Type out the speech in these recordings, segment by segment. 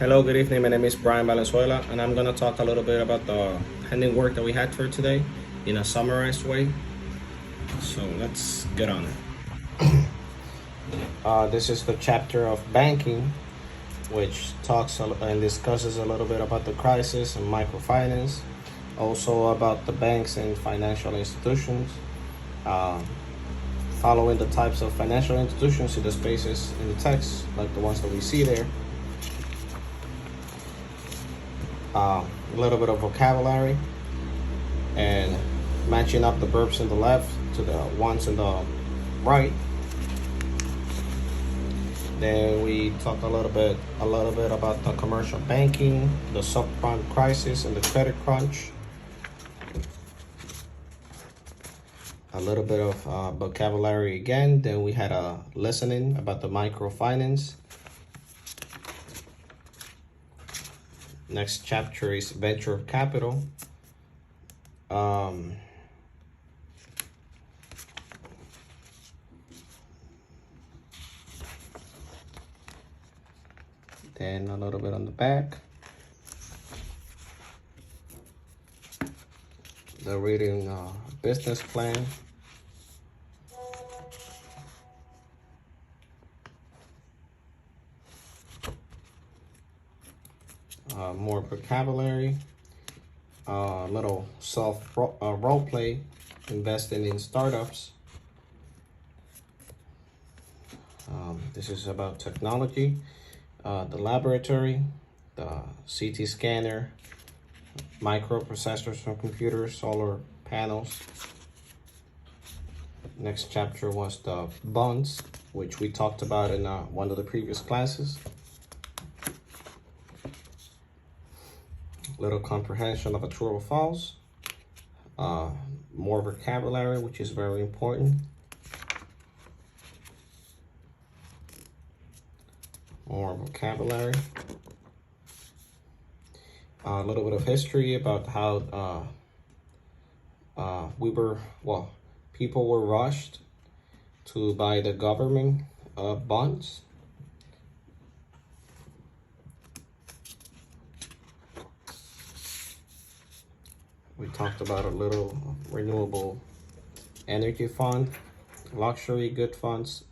Hello, good evening. My name is Brian Valenzuela, and I'm going to talk a little bit about the pending work that we had for today in a summarized way. So let's get on it. This is the chapter of banking, which talks and discusses a little bit about the crisis and microfinance, also about the banks and financial institutions, uh, following the types of financial institutions in the spaces in the text, like the ones that we see there. A little bit of vocabulary and matching up the verbs in the left to the ones in the right. Then we talk a little bit about the commercial banking, the subprime crisis, and the credit crunch. A little bit of vocabulary again. Then we had a listening about the microfinance. Next chapter is venture capital. Then a little bit on the back. The reading business plan. More vocabulary. Little soft role play, investing in startups. This is about technology, the laboratory, the CT scanner, microprocessors from computers, solar panels. Next chapter was the bonds, which we talked about in one of the previous classes. Little comprehension of a true or false. More vocabulary, which is very important. More vocabulary. A little bit of history about how people were rushed to buy the government bonds. We talked about a little renewable energy fund, luxury good funds,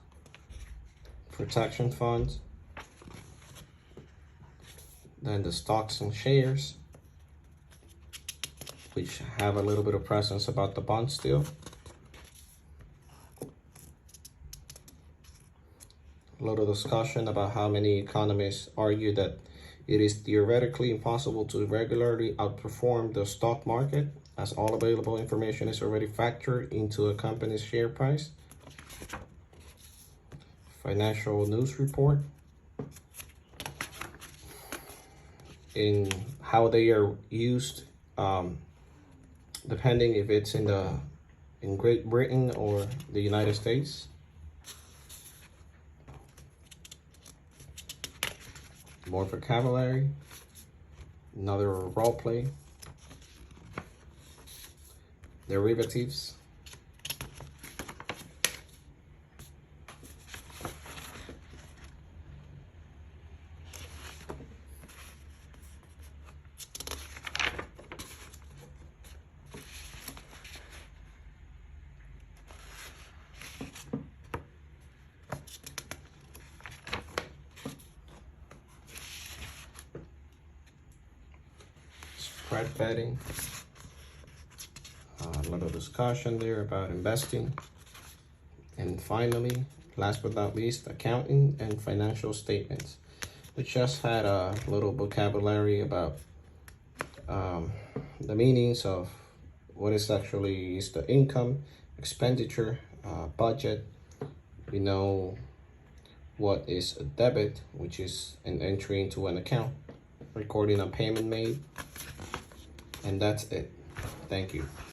protection funds, then the stocks and shares, which have a little bit of presence about the bond still. A little discussion about how many economists argue that it is theoretically impossible to regularly outperform the stock market, as all available information is already factored into a company's share price. Financial news report. In how they are used, depending if it's in Great Britain or the United States. More vocabulary, another role play, derivatives, spread betting, a little discussion there about investing, and finally, last but not least, accounting and financial statements. We just had a little vocabulary about the meanings of what is actually is the income, expenditure, budget. We know what is a debit, which is an entry into an account, recording a payment made. And that's it. Thank you.